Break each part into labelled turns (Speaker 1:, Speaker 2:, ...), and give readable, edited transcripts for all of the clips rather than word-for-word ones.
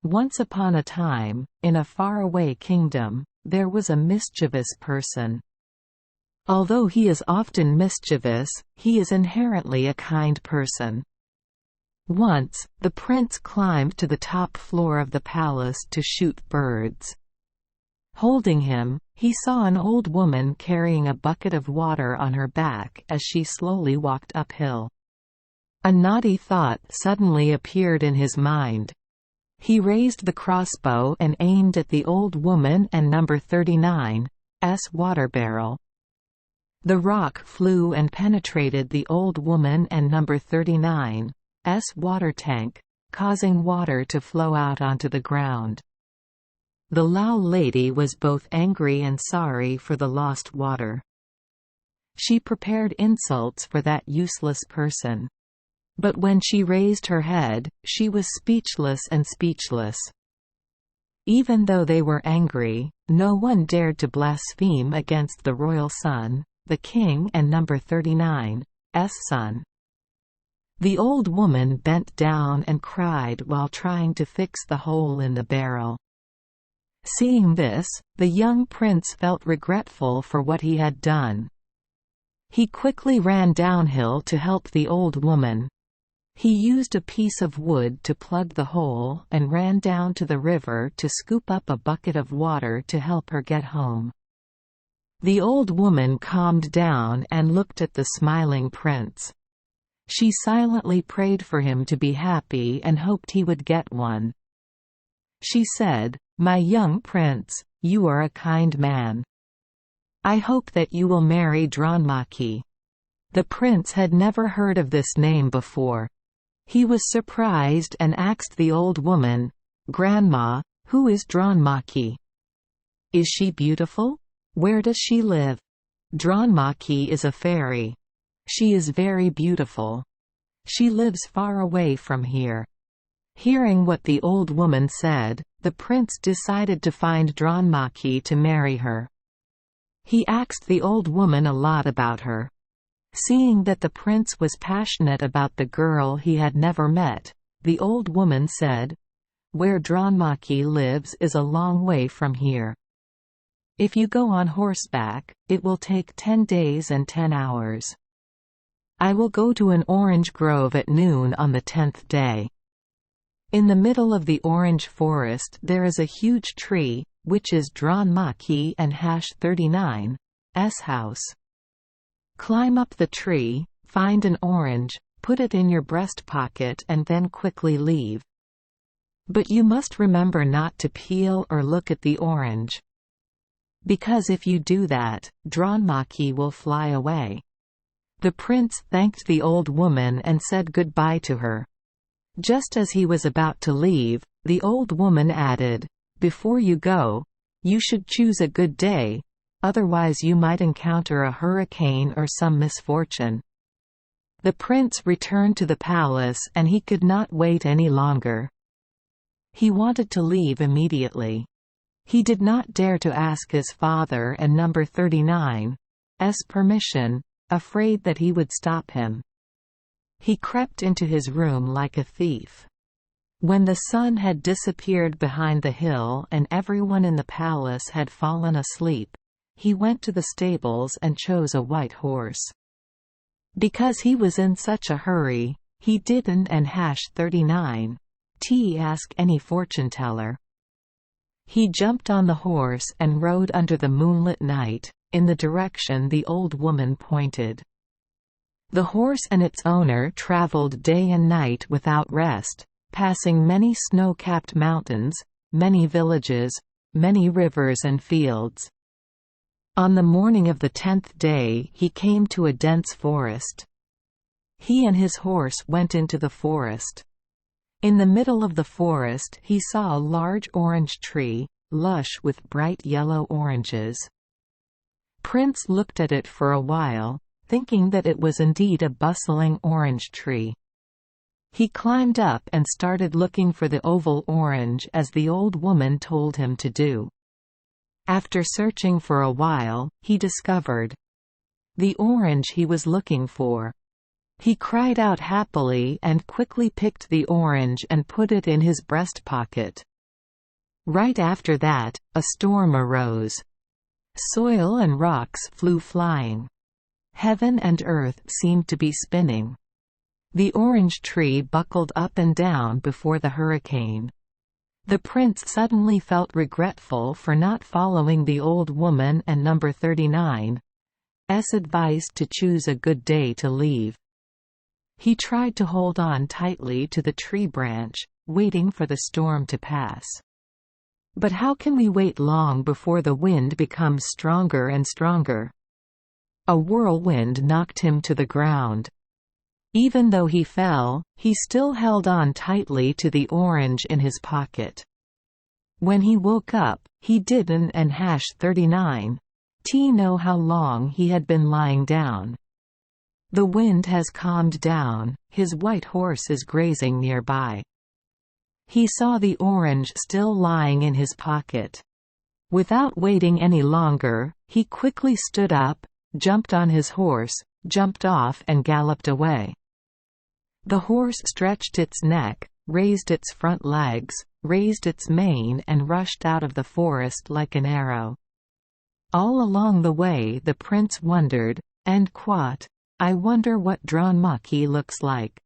Speaker 1: Once upon a time, in a faraway kingdom, there was a mischievous person. Although he is often mischievous, he is inherently a kind person. Once, the prince climbed to the top floor of the palace to shoot birds. Holding him, he saw an old woman carrying a bucket of water on her back as she slowly walked uphill. A naughty thought suddenly appeared in his mind. He raised the crossbow and aimed at the old woman and number 39's water barrel. The rock flew and penetrated the old woman and number 39's water tank, causing water to flow out onto the ground. The Lao lady was both angry and sorry for the lost water. She prepared insults for that useless person. But when she raised her head, she was speechless and speechless. Even though they were angry, no one dared to blaspheme against the royal son, the king and number 39's son. The old woman bent down and cried while trying to fix the hole in the barrel. Seeing this, the young prince felt regretful for what he had done. He quickly ran downhill to help the old woman. He used a piece of wood to plug the hole and ran down to the river to scoop up a bucket of water to help her get home. The old woman calmed down and looked at the smiling prince. She silently prayed for him to be happy and hoped he would get one. She said, "My young prince, you are a kind man. I hope that you will marry Dronmaki." The prince had never heard of this name before. He was surprised and asked the old woman, "Grandma, who is Dronmaki? Is she beautiful? Where does she live?" "Dronmaki is a fairy. She is very beautiful. She lives far away from here." Hearing what the old woman said, the prince decided to find Dronmaki to marry her. He asked the old woman a lot about her. Seeing that the prince was passionate about the girl he had never met, the old woman said, "Where Dronmaki lives is a long way from here. If you go on horseback, it will take 10 days and 10 hours. I will go to an orange grove at noon on the 10th day. In the middle of the orange forest there is a huge tree, which is Dronmaki and #39's house. Climb up the tree, find an orange, put it in your breast pocket and then quickly leave. But you must remember not to peel or look at the orange. Because if you do that, Dronmaki will fly away." The prince thanked the old woman and said goodbye to her. Just as he was about to leave, the old woman added, "Before you go, you should choose a good day, otherwise you might encounter a hurricane or some misfortune." The prince returned to the palace and he could not wait any longer. He wanted to leave immediately. He did not dare to ask his father and number 39's permission, afraid that he would stop him. He crept into his room like a thief. When the sun had disappeared behind the hill and everyone in the palace had fallen asleep, he went to the stables and chose a white horse. Because he was in such a hurry, he didn't and #39's ask any fortune teller. He jumped on the horse and rode under the moonlit night, in the direction the old woman pointed. The horse and its owner traveled day and night without rest, passing many snow-capped mountains, many villages, many rivers and fields. On the morning of the 10th day he came to a dense forest. He and his horse went into the forest. In the middle of the forest he saw a large orange tree, lush with bright yellow oranges. Prince looked at it for a while, thinking that it was indeed a bustling orange tree. He climbed up and started looking for the oval orange as the old woman told him to do. After searching for a while, he discovered the orange he was looking for. He cried out happily and quickly picked the orange and put it in his breast pocket. Right after that, a storm arose. Soil and rocks flew flying. Heaven and earth seemed to be spinning. The orange tree buckled up and down before the hurricane. The prince suddenly felt regretful for not following the old woman and number 39's advice to choose a good day to leave. He tried to hold on tightly to the tree branch, waiting for the storm to pass. But how can we wait long before the wind becomes stronger and stronger? A whirlwind knocked him to the ground. Even though he fell, he still held on tightly to the orange in his pocket. When he woke up, he didn't and #39 know how long he had been lying down. The wind has calmed down, his white horse is grazing nearby. He saw the orange still lying in his pocket. Without waiting any longer, he quickly stood up, jumped on his horse, jumped off and galloped away. The horse stretched its neck, raised its front legs, raised its mane and rushed out of the forest like an arrow. All along the way the prince wondered, I wonder what Dronmaki looks like.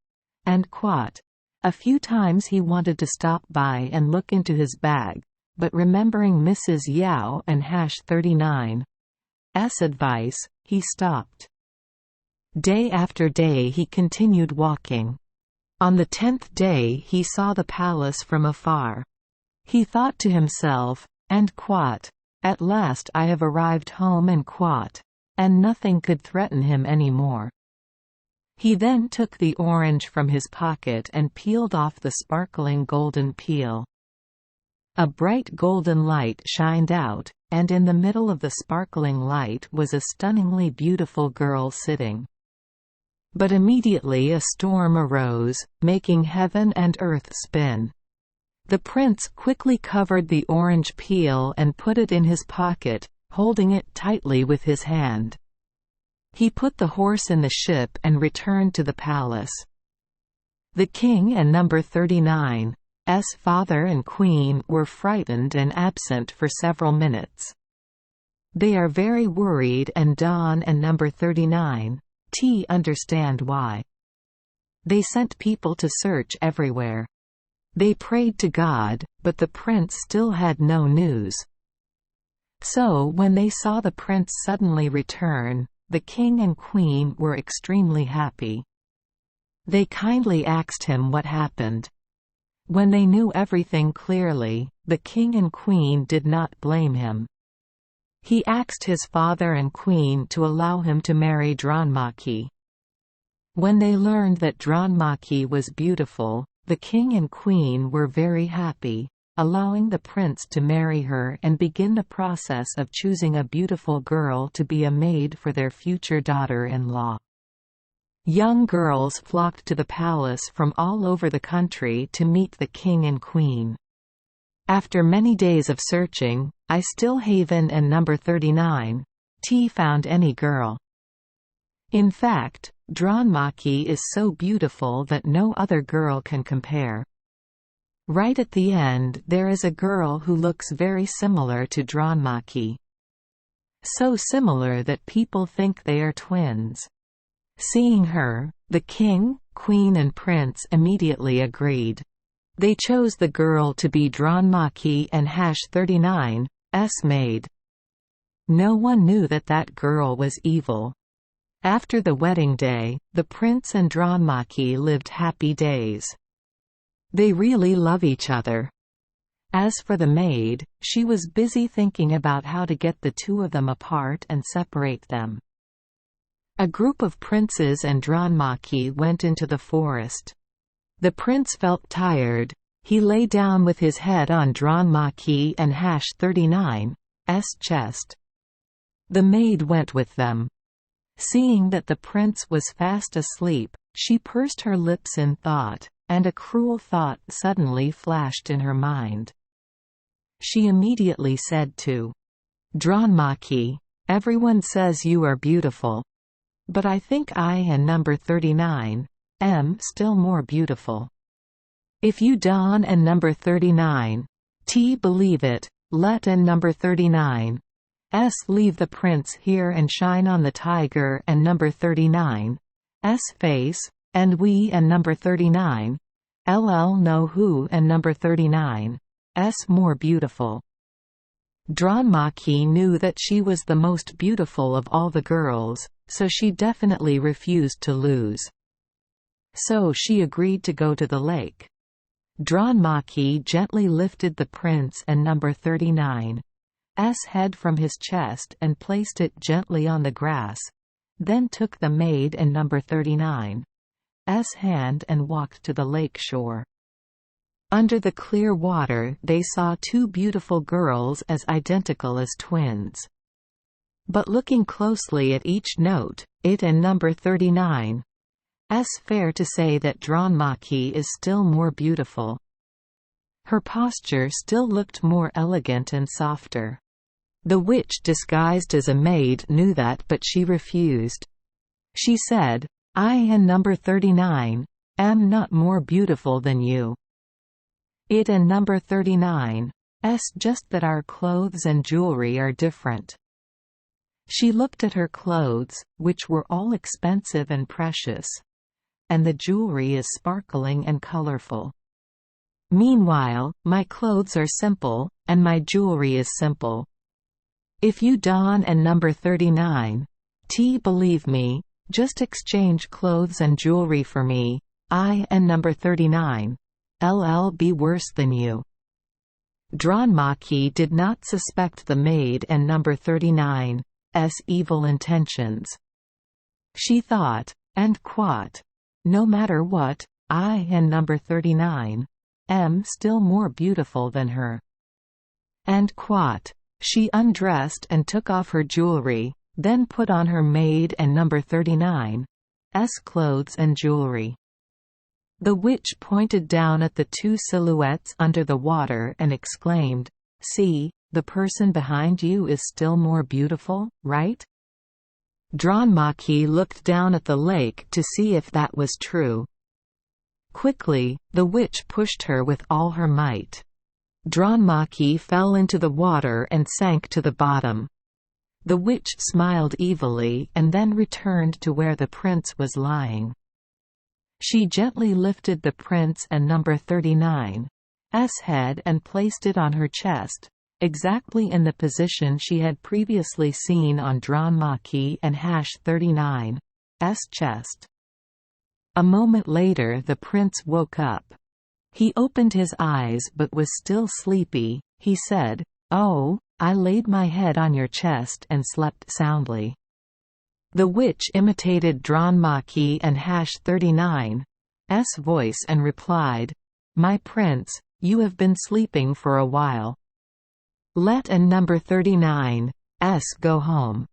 Speaker 1: A few times he wanted to stop by and look into his bag, but remembering Mrs. Yao and #39's advice, he stopped. Day after day he continued walking. On the 10th day he saw the palace from afar. He thought to himself, at last I have arrived home and nothing could threaten him any more. He then took the orange from his pocket and peeled off the sparkling golden peel. A bright golden light shined out, and in the middle of the sparkling light was a stunningly beautiful girl sitting. But immediately a storm arose, making heaven and earth spin. The prince quickly covered the orange peel and put it in his pocket, holding it tightly with his hand. He put the horse in the ship and returned to the palace. The king and number 39's father and queen were frightened and absent for several minutes. They are very worried and Don and number 39's understand why. They sent people to search everywhere. They prayed to God, but the prince still had no news. So when they saw the prince suddenly return, the king and queen were extremely happy. They kindly asked him what happened. When they knew everything clearly, the king and queen did not blame him. He asked his father and queen to allow him to marry Dronmaki. When they learned that Dronmaki was beautiful, the king and queen were very happy, allowing the prince to marry her and begin the process of choosing a beautiful girl to be a maid for their future daughter-in-law. Young girls flocked to the palace from all over the country to meet the king and queen. After many days of searching, I still Haven and number 39's found any girl. In fact, Dronmaki is so beautiful that no other girl can compare. Right at the end there is a girl who looks very similar to Dronmaki. So similar that people think they are twins. Seeing her, the king, queen and prince immediately agreed. They chose the girl to be Dronmaki and #39's maid. No one knew that that girl was evil. After the wedding day, the prince and Dronmaki lived happy days. They really love each other. As for the maid, she was busy thinking about how to get the two of them apart and separate them. A group of princes and Dronmaki went into the forest. The prince felt tired. He lay down with his head on Dronmaki and #39's chest. The maid went with them. Seeing that the prince was fast asleep, she pursed her lips in thought, and a cruel thought suddenly flashed in her mind. She immediately said to Dronmaki, "Everyone says you are beautiful. But I think I and number 39's still more beautiful. If you Don and number 39's Believe it, let and number 39. Leave the prince here and shine on the tiger and number 39. Face, and we and number 39. Know who and number 39. More beautiful. Dronmaki knew that she was the most beautiful of all the girls, so she definitely refused to lose. So she agreed to go to the lake. Dronmaki gently lifted the prince and number 39's head from his chest and placed it gently on the grass, then took the maid and number 39's hand and walked to the lake shore. Under the clear water they saw two beautiful girls as identical as twins. But looking closely at each note, it and number 39's fair to say that Dronmaki is still more beautiful. Her posture still looked more elegant and softer. The witch disguised as a maid knew that, but she refused. She said, "I and number 39 am not more beautiful than you. It and number 39's just that our clothes and jewelry are different." She looked at her clothes, which were all expensive and precious, and the jewelry is sparkling and colorful. Meanwhile, my clothes are simple, and my jewelry is simple. If you don and number 39's, believe me, just exchange clothes and jewelry for me, I and number 39's be worse than you. Dronmaki did not suspect the maid and number 39's evil intentions. She thought, and quote, no matter what, I and number 39's am still more beautiful than her. And quote. She undressed and took off her jewelry, then put on her maid and number 39's clothes and jewelry. The witch pointed down at the two silhouettes under the water and exclaimed, "See, the person behind you is still more beautiful, right?" Dronmaki looked down at the lake to see if that was true. Quickly, the witch pushed her with all her might. Dronmaki fell into the water and sank to the bottom. The witch smiled evilly and then returned to where the prince was lying. She gently lifted the prince and number 39's head and placed it on her chest, exactly in the position she had previously seen on Dronmaki and #39's chest. A moment later the prince woke up. He opened his eyes but was still sleepy. He said, "Oh, I laid my head on your chest and slept soundly." The witch imitated Dronmaki and #39's voice and replied, "My prince, you have been sleeping for a while. Let and number 39's go home."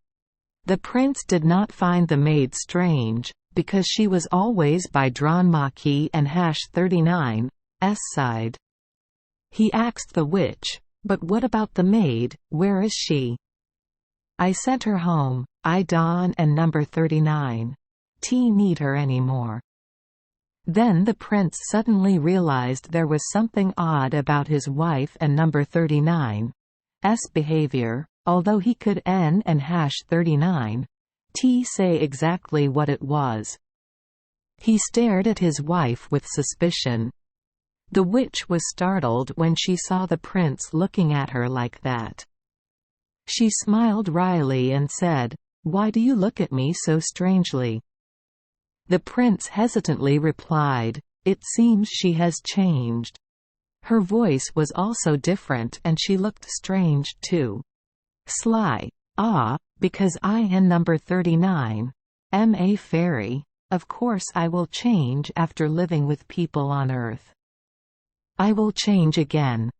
Speaker 1: The prince did not find the maid strange, because she was always by Dronmaki and #39's side. He asked the witch, "But what about the maid, where is she?" "I sent her home, I Don and number 39's need her anymore." Then the prince suddenly realized there was something odd about his wife and number 39's behavior, although he could and #39's say exactly what it was. He stared at his wife with suspicion. The witch was startled when she saw the prince looking at her like that. She smiled wryly and said, "Why do you look at me so strangely?" The prince hesitantly replied, "It seems she has changed." Her voice was also different and she looked strange too. Sly. Because I am number 39's a fairy, of course I will change after living with people on Earth. I will change again.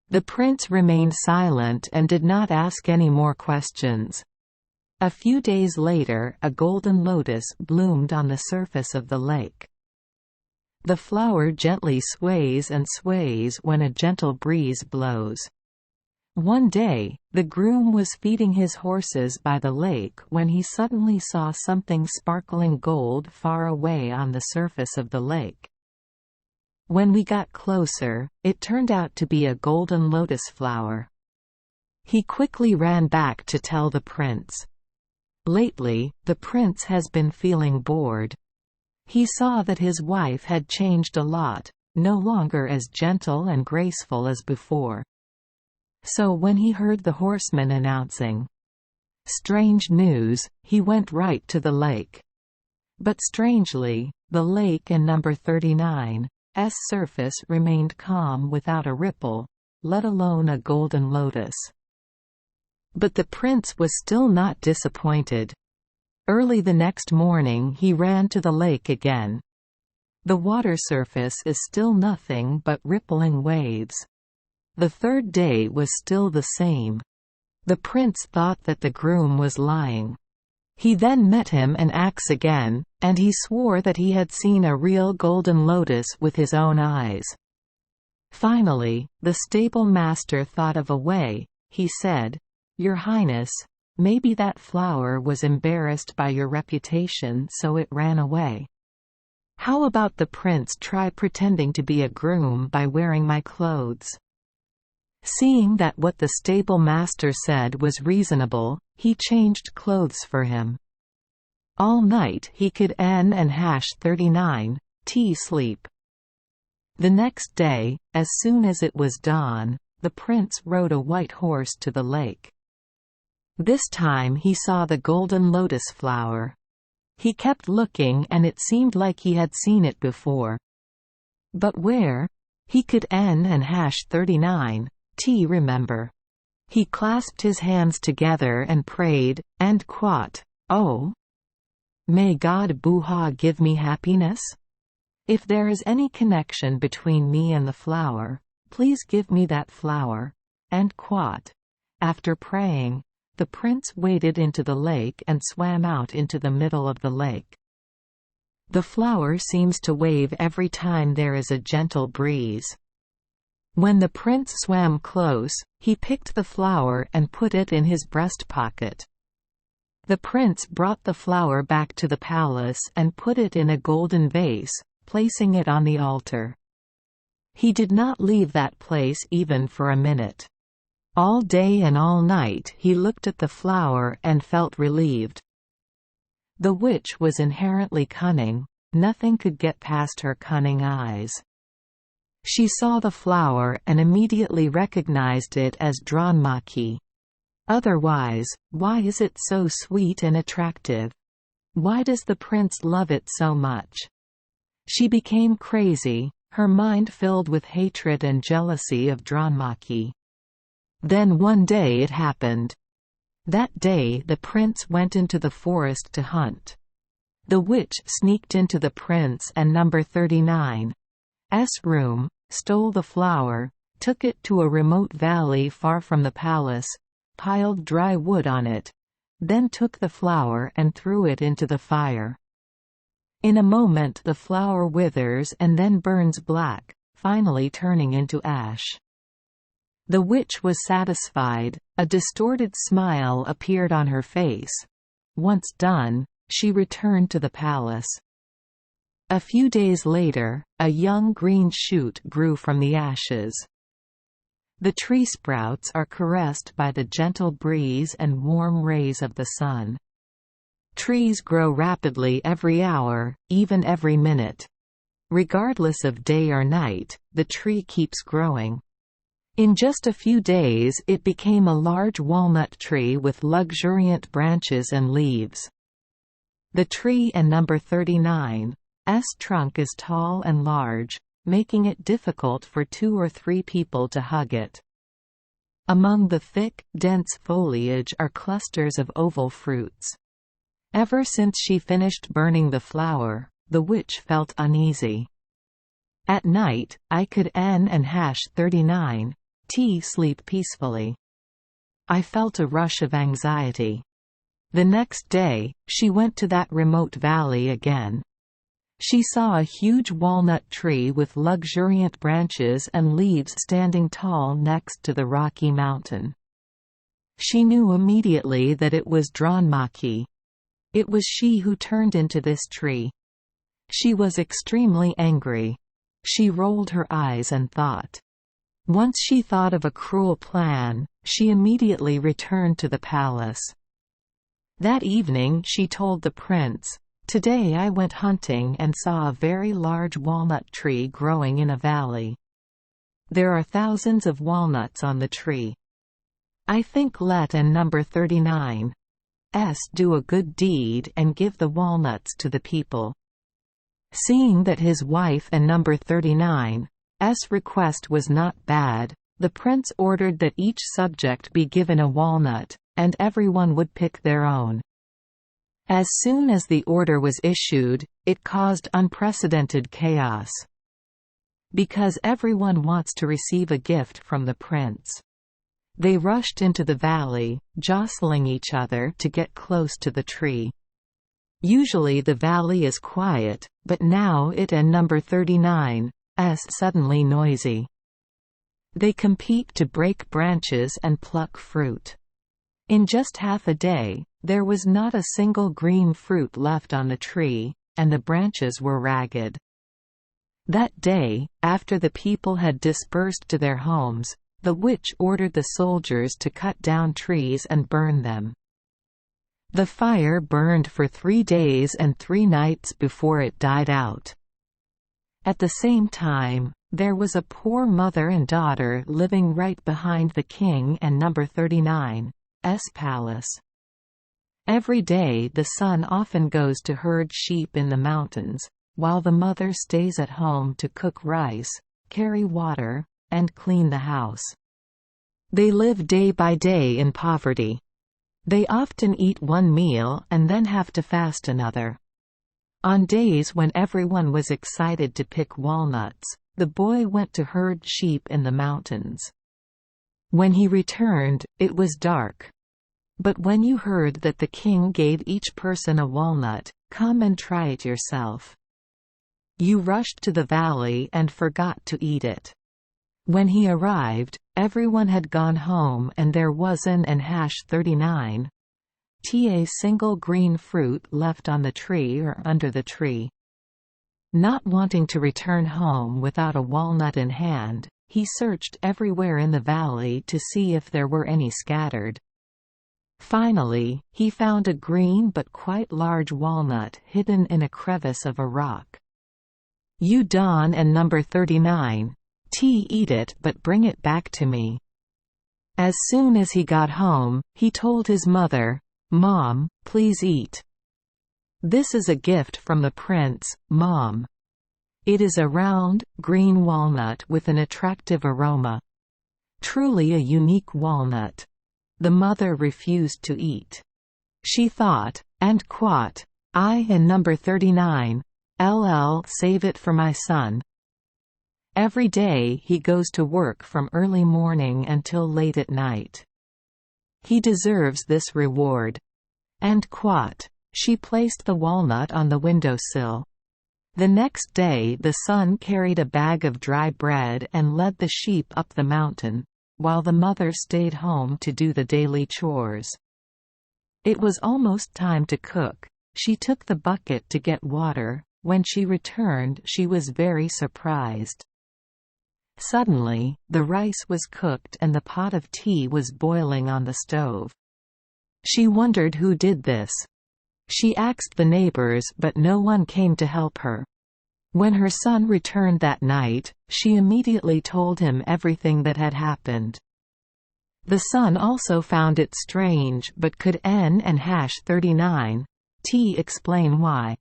Speaker 1: The prince remained silent and did not ask any more questions. A few days later a golden lotus bloomed on the surface of the lake. The flower gently sways and sways when a gentle breeze blows. One day, the groom was feeding his horses by the lake when he suddenly saw something sparkling gold far away on the surface of the lake. When we got closer, it turned out to be a golden lotus flower. He quickly ran back to tell the prince. Lately, the prince has been feeling bored. He saw that his wife had changed a lot, no longer as gentle and graceful as before. So when he heard the horseman announcing strange news, he went right to the lake. But strangely, the lake and number 39's surface remained calm without a ripple, let alone a golden lotus. But the prince was still not disappointed. Early the next morning he ran to the lake again. The water surface is still nothing but rippling waves. The third day was still the same. The prince thought that the groom was lying. He then met him and asked again, and he swore that he had seen a real golden lotus with his own eyes. Finally, the stable master thought of a way. He said, "Your Highness, maybe that flower was embarrassed by your reputation so it ran away. How about the prince try pretending to be a groom by wearing my clothes?" Seeing that what the stable master said was reasonable, he changed clothes for him. All night he could n&39 sleep. The next day, as soon as it was dawn, the prince rode a white horse to the lake. This time he saw the golden lotus flower. He kept looking and it seemed like he had seen it before. But where? He could n&39 remember. He clasped his hands together and prayed, and quote, "Oh, may God Buha give me happiness? If there is any connection between me and the flower, please give me that flower." End quote. After praying, the prince waded into the lake and swam out into the middle of the lake. The flower seems to wave every time there is a gentle breeze. When the prince swam close, he picked the flower and put it in his breast pocket. The prince brought the flower back to the palace and put it in a golden vase, placing it on the altar. He did not leave that place even for a minute. All day and all night he looked at the flower and felt relieved. The witch was inherently cunning, nothing could get past her cunning eyes. She saw the flower and immediately recognized it as Dronmaki. Otherwise, why is it so sweet and attractive? Why does the prince love it so much? She became crazy, her mind filled with hatred and jealousy of Dronmaki. Then one day it happened. That day the prince went into the forest to hunt. The witch sneaked into the prince and number 39's room, stole the flower, took it to a remote valley far from the palace, piled dry wood on it, then took the flower and threw it into the fire. In a moment the flower withers and then burns black, finally turning into ash. The witch was satisfied, a distorted smile appeared on her face. Once done, she returned to the palace. A few days later, a young green shoot grew from the ashes. The tree sprouts are caressed by the gentle breeze and warm rays of the sun. Trees grow rapidly every hour, even every minute. Regardless of day or night, the tree keeps growing. In just a few days it became a large walnut tree with luxuriant branches and leaves. The tree and number 39's trunk is tall and large, making it difficult for 2 or 3 people to hug it. Among the thick, dense foliage are clusters of oval fruits. Ever since she finished burning the flower, the witch felt uneasy. At night, I could n&39 sleep peacefully. I felt a rush of anxiety. The next day, she went to that remote valley again. She saw a huge walnut tree with luxuriant branches and leaves standing tall next to the rocky mountain. She knew immediately that it was Dronmaki. It was she who turned into this tree. She was extremely angry. She rolled her eyes and thought. Once she thought of a cruel plan, she immediately returned to the palace. That evening she told the prince, "Today I went hunting and saw a very large walnut tree growing in a valley. There are thousands of walnuts on the tree. I think let and number 39 do a good deed and give the walnuts to the people." Seeing that his wife and number 39's request was not bad, the prince ordered that each subject be given a walnut, and everyone would pick their own. As soon as the order was issued, it caused unprecedented chaos. Because everyone wants to receive a gift from the prince. They rushed into the valley, jostling each other to get close to the tree. Usually the valley is quiet, but now it and number 39's suddenly noisy. They compete to break branches and pluck fruit. In just half a day, there was not a single green fruit left on the tree, and the branches were ragged. That day, after the people had dispersed to their homes, the witch ordered the soldiers to cut down trees and burn them. The fire burned for 3 days and 3 nights before it died out. At the same time, there was a poor mother and daughter living right behind the king and number 39's palace. Every day the son often goes to herd sheep in the mountains, while the mother stays at home to cook rice, carry water, and clean the house. They live day by day in poverty. They often eat one meal and then have to fast another. On days when everyone was excited to pick walnuts, the boy went to herd sheep in the mountains. When he returned, it was dark. But when you heard that the king gave each person a walnut, come and try it yourself. You rushed to the valley and forgot to eat it. When he arrived, everyone had gone home and there wasn't an #39 a single green fruit left on the tree or under the tree. Not wanting to return home without a walnut in hand, he searched everywhere in the valley to see if there were any scattered. Finally, he found a green but quite large walnut hidden in a crevice of a rock. "You Don and number 39's, eat it but bring it back to me." As soon as he got home, he told his mother, "Mom, please eat. This is a gift from the prince, Mom. It is a round, green walnut with an attractive aroma. Truly a unique walnut." The mother refused to eat. She thought, and quote, "I and number 39's, save it for my son. Every day he goes to work from early morning until late at night. He deserves this reward." End quote. She placed the walnut on the windowsill. The next day the son carried a bag of dry bread and led the sheep up the mountain, while the mother stayed home to do the daily chores. It was almost time to cook. She took the bucket to get water. When she returned, she was very surprised. Suddenly, the rice was cooked and the pot of tea was boiling on the stove. She wondered who did this. She asked the neighbors but no one came to help her. When her son returned that night, she immediately told him everything that had happened. The son also found it strange but could and #39 explain why.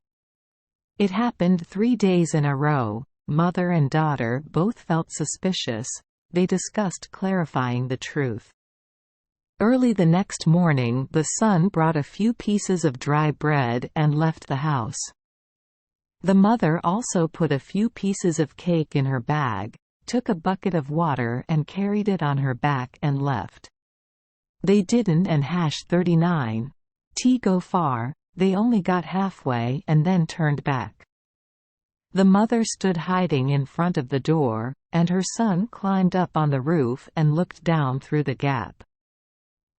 Speaker 1: It happened 3 days in a row. Mother and daughter both felt suspicious. They discussed clarifying the truth. Early the next morning the son brought a few pieces of dry bread and left the house. The mother also put a few pieces of cake in her bag, took a bucket of water and carried it on her back and left. They didn't and #39 go far. They only got halfway and then turned back. The mother stood hiding in front of the door, and her son climbed up on the roof and looked down through the gap.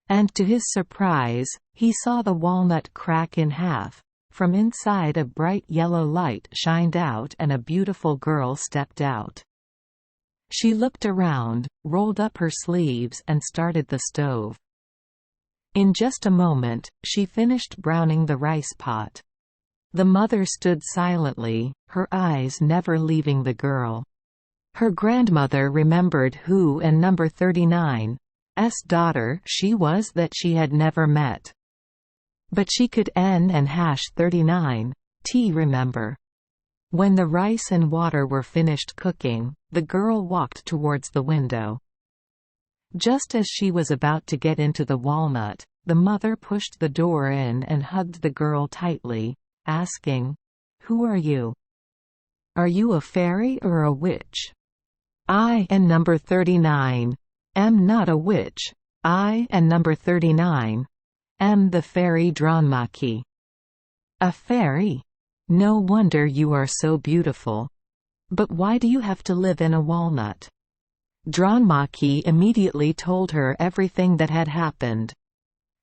Speaker 1: And to his surprise, he saw the walnut crack in half, From inside a bright yellow light shined out and a beautiful girl stepped out. She looked around, rolled up her sleeves and started the stove. In just a moment, she finished browning the rice pot. The mother stood silently, her eyes never leaving the girl. Her grandmother remembered who and number 39's daughter she was that she had never met. But she could N and #39 T remember. When the rice and water were finished cooking, the girl walked towards the window. Just as she was about to get into the walnut, the mother pushed the door in and hugged the girl tightly, asking, "Who are you? Are you a fairy or a witch?" "I and number 39 am not a witch. I and number 39 am the fairy Dronmaki." "A fairy? No wonder you are so beautiful. But why do you have to live in a walnut?" Dronmaki immediately told her everything that had happened.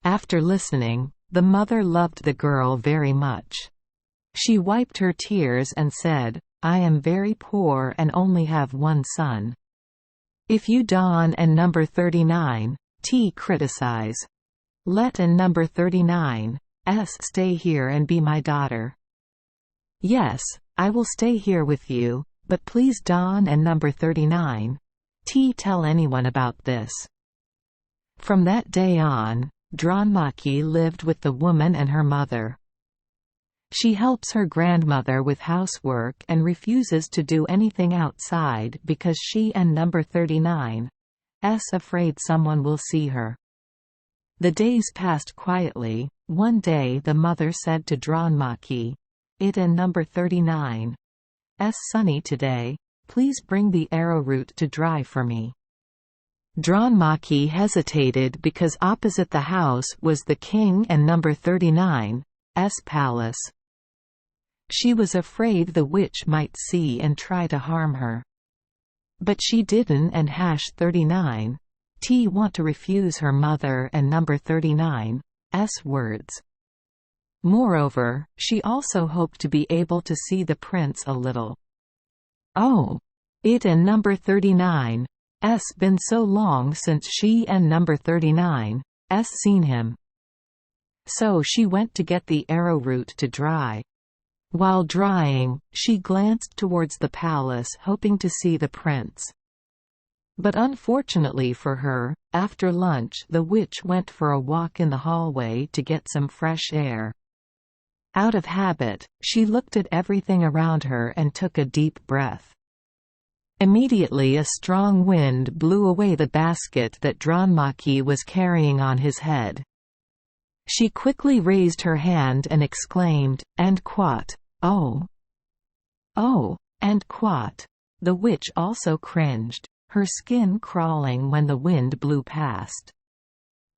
Speaker 1: After listening, the mother loved the girl very much. She wiped her tears and said, "I am very poor and only have one son. If you Don and number 39 T criticize, let and number 39 stay here and be my daughter." "Yes, I will stay here with you, but please Don and number 39 T tell anyone about this." From that day on, Dronmaki lived with the woman and her mother. She helps her grandmother with housework and refuses to do anything outside because she and number 39's afraid someone will see her. The days passed quietly. One day the mother said to Dronmaki, "It and number 39's sunny today. Please bring the arrowroot to dry for me." Dronmaki hesitated because opposite the house was the king and number 39's palace. She was afraid the witch might see and try to harm her. But she didn't and #39 T want to refuse her mother and number 39's words. Moreover, she also hoped to be able to see the prince a little. Oh! It and number 39's been so long since she and number 39's seen him. So she went to get the arrowroot to dry. While drying, she glanced towards the palace hoping to see the prince. But unfortunately for her, after lunch the witch went for a walk in the hallway to get some fresh air. Out of habit, she looked at everything around her and took a deep breath. Immediately a strong wind blew away the basket that Dronmaki was carrying on his head. She quickly raised her hand and exclaimed, "And quat! Oh! Oh!" And quat! The witch also cringed, her skin crawling when the wind blew past.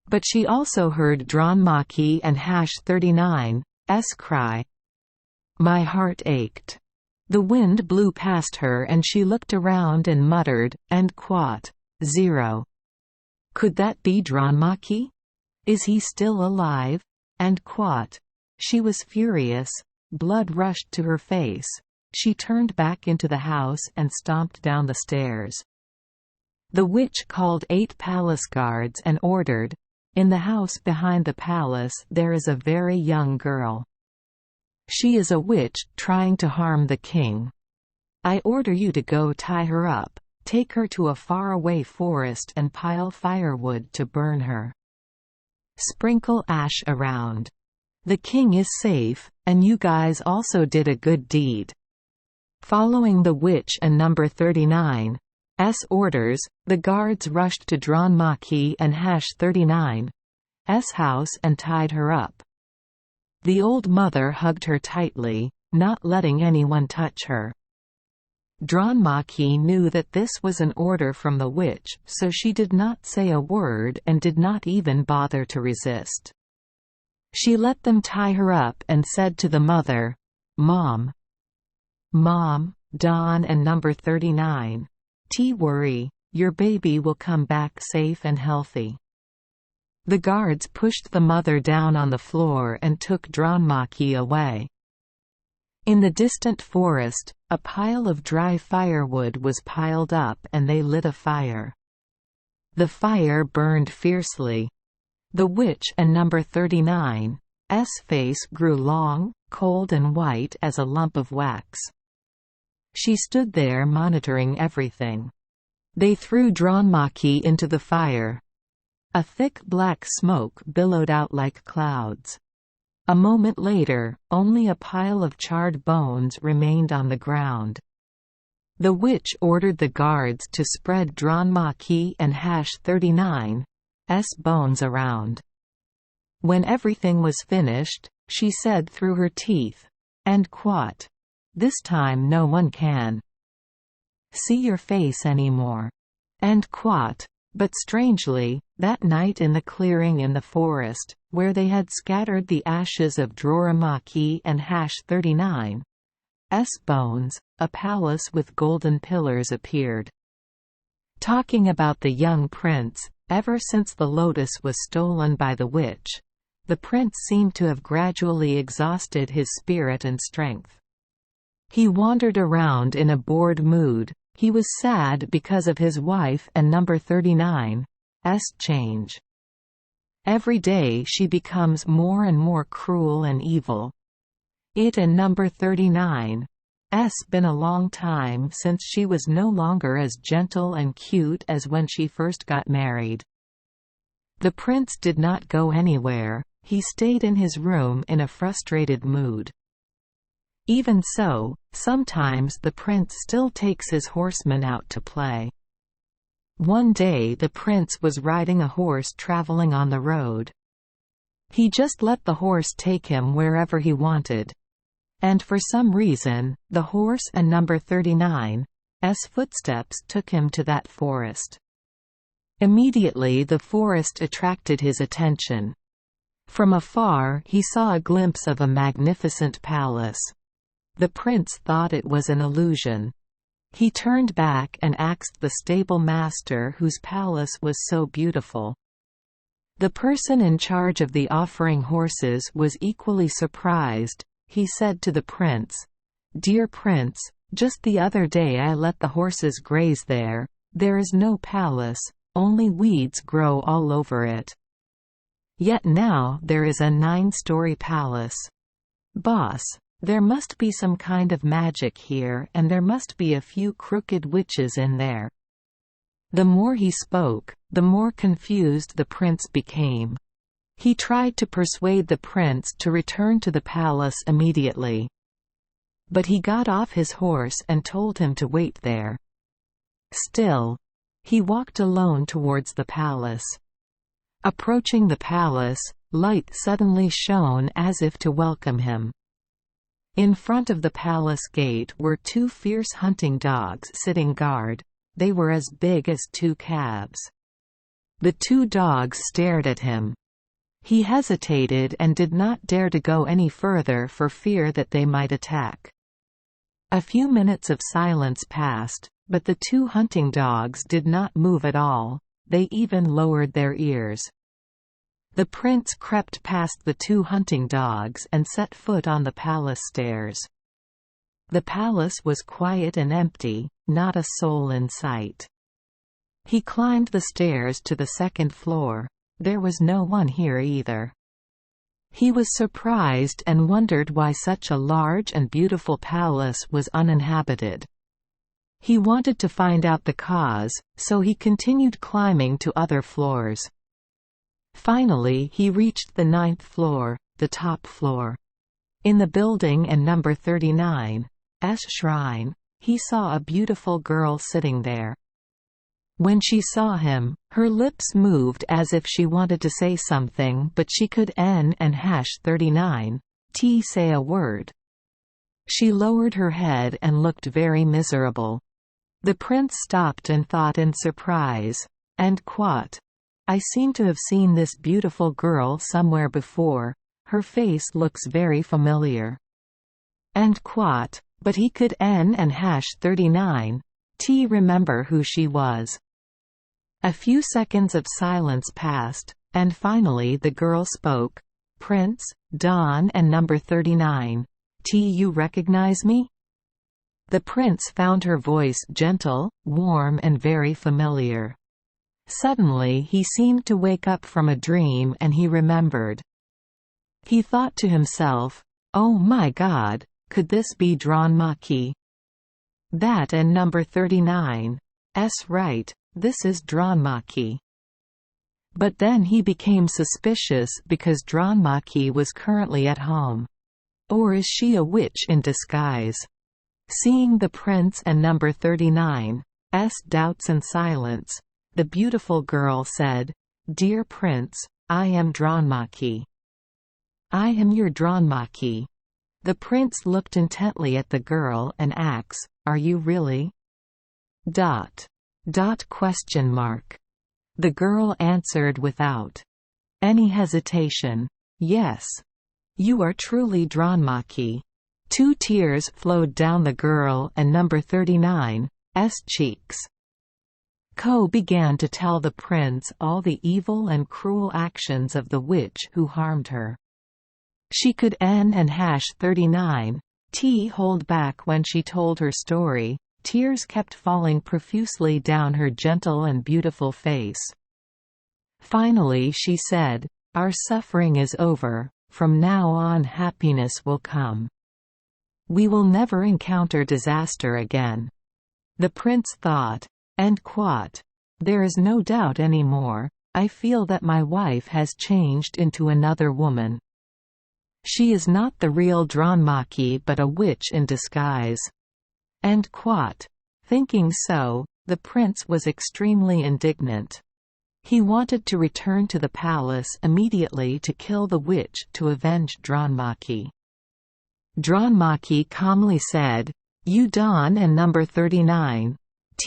Speaker 1: But she also heard Dronmaki and #39's cry. My heart ached. The wind blew past her and she looked around and muttered, "And quat! 0. Could that be Dronmaki? Is he still alive? And quat!" She was furious. Blood rushed to her face. She turned back into the house and stomped down the stairs. The witch called 8 palace guards and ordered, "In the house behind the palace there is a very young girl. She is a witch, trying to harm the king. I order you to go tie her up, take her to a faraway forest and pile firewood to burn her. Sprinkle ash around. The king is safe, and you guys also did a good deed." Following the witch and number 39's orders, the guards rushed to Dronmaki and #39's house and tied her up. The old mother hugged her tightly, not letting anyone touch her. Dronmaki knew that this was an order from the witch, so she did not say a word and did not even bother to resist. She let them tie her up and said to the mother, Mom, Don and number 39 T worry, your baby will come back safe and healthy." The guards pushed the mother down on the floor and took Dronmaki away. In the distant forest, a pile of dry firewood was piled up and they lit a fire. The fire burned fiercely. The witch and number 39's face grew long, cold and white as a lump of wax. She stood there monitoring everything. They threw Dronmaki into the fire. A thick black smoke billowed out like clouds. A moment later, only a pile of charred bones remained on the ground. The witch ordered the guards to spread Dronmaki and #39's bones around. When everything was finished, she said through her teeth, "And quat. This time no one can see your face anymore." And quat. But strangely, that night in the clearing in the forest, where they had scattered the ashes of Dronmaki and #39's bones, a palace with golden pillars appeared. Talking about the young prince, ever since the lotus was stolen by the witch, the prince seemed to have gradually exhausted his spirit and strength. He wandered around in a bored mood. He was sad because of his wife and number 39's change. Every day she becomes more and more cruel and evil. It and number 39's been a long time since she was no longer as gentle and cute as when she first got married. The prince did not go anywhere, he stayed in his room in a frustrated mood. Even so, sometimes the prince still takes his horsemen out to play. One day the prince was riding a horse traveling on the road. He just let the horse take him wherever he wanted. And for some reason, the horse and number 39's footsteps took him to that forest. Immediately the forest attracted his attention. From afar he saw a glimpse of a magnificent palace. The prince thought it was an illusion. He turned back and asked the stable master whose palace was so beautiful. The person in charge of the offering horses was equally surprised. He said to the prince, "Dear prince, just the other day I let the horses graze there. There is no palace, only weeds grow all over it. Yet now there is a 9-story palace. Boss, there must be some kind of magic here and there must be a few crooked witches in there." The more he spoke, the more confused the prince became. He tried to persuade the prince to return to the palace immediately. But he got off his horse and told him to wait there. Still, he walked alone towards the palace. Approaching the palace, light suddenly shone as if to welcome him. In front of the palace gate were 2 fierce hunting dogs sitting guard. They were as big as 2 calves. The 2 dogs stared at him. He hesitated and did not dare to go any further for fear that they might attack. A few minutes of silence passed, but the 2 hunting dogs did not move at all, they even lowered their ears. The prince crept past the 2 hunting dogs and set foot on the palace stairs. The palace was quiet and empty, not a soul in sight. He climbed the stairs to the 2nd floor. There was no one here either. He was surprised and wondered why such a large and beautiful palace was uninhabited. He wanted to find out the cause, so he continued climbing to other floors. Finally he reached the 9th floor, the top floor. In the building and number 39's shrine, he saw a beautiful girl sitting there. When she saw him, her lips moved as if she wanted to say something but she could and #39's say a word. She lowered her head and looked very miserable. The prince stopped and thought in surprise, "And quat? I seem to have seen this beautiful girl somewhere before. Her face looks very familiar." And quat, but he could #39's remember who she was. A few seconds of silence passed, And finally the girl spoke. "Prince, Don and number 39. You recognize me?" The prince found her voice gentle, warm and very familiar. Suddenly he seemed to wake up from a dream and he remembered. He thought to himself, "Oh my God, could this be Dronmaki? That and number 39. Right, this is Dronmaki." But then he became suspicious because Dronmaki was currently at home. Or is she a witch in disguise? Seeing the prince and number 39's doubts and silence, the beautiful girl said, "Dear prince, I am Dronmaki. I am your Dronmaki." The prince looked intently at the girl and asked, "Are you really?" Question mark. The girl answered without any hesitation, "Yes. You are truly Dronmaki." 2 tears flowed down the girl and number 39's cheeks. Ko began to tell the prince all the evil and cruel actions of the witch who harmed her. She could and #39 hold back when she told her story. Tears kept falling profusely down her gentle and beautiful face. Finally she said, "Our suffering is over, from now on happiness will come. We will never encounter disaster again." The prince thought. There is no doubt anymore. I feel that my wife has changed into another woman. She is not the real Dronmaki but a witch in disguise." Thinking so, the prince was extremely indignant. He wanted to return to the palace immediately to kill the witch to avenge Dronmaki. Dronmaki calmly said, "You Don and number 39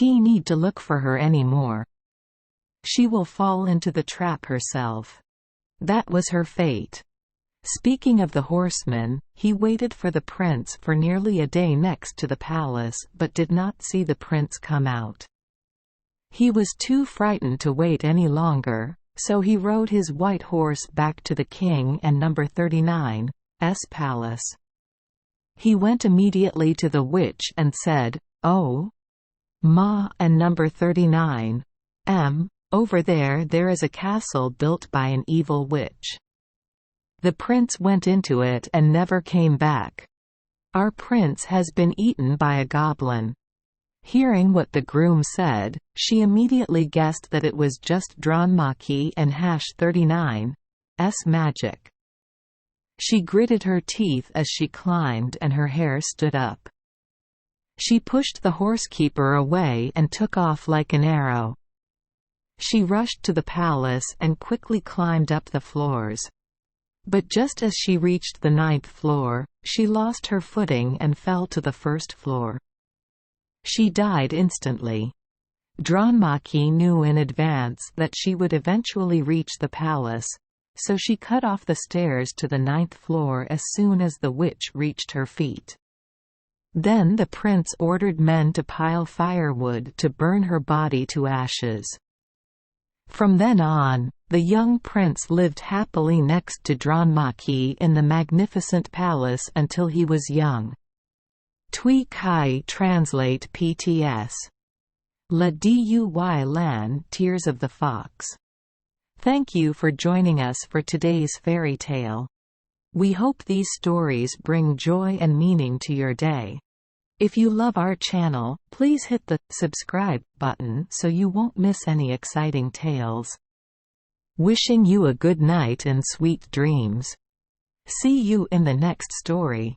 Speaker 1: need to look for her anymore. She will fall into the trap herself. That was her fate." Speaking of the horseman, he waited for the prince for nearly a day next to the palace but did not see the prince come out. He was too frightened to wait any longer, so he rode his white horse back to the king and number 39's palace. He went immediately to the witch and said, "Oh, Ma and number 39, over there is a castle built by an evil witch. The prince went into it and never came back. Our prince has been eaten by a goblin." Hearing what the groom said, she immediately guessed that it was just Dronmaki and #39's magic. She gritted her teeth as she climbed and her hair stood up. She pushed the horsekeeper away and took off like an arrow. She rushed to the palace and quickly climbed up the floors. But just as she reached the 9th floor, she lost her footing and fell to the 1st floor. She died instantly. Dronmaki knew in advance that she would eventually reach the palace, so she cut off the stairs to the 9th floor as soon as the witch reached her feet. Then the prince ordered men to pile firewood to burn her body to ashes. From then on, the young prince lived happily next to Dronmaki in the magnificent palace until he was young. Tui Kai translate PTS. La Duy Lan Tears of the Fox. Thank you for joining us for today's fairy tale. We hope these stories bring joy and meaning to your day. If you love our channel, please hit the subscribe button so you won't miss any exciting tales. Wishing you a good night and sweet dreams. See you in the next story.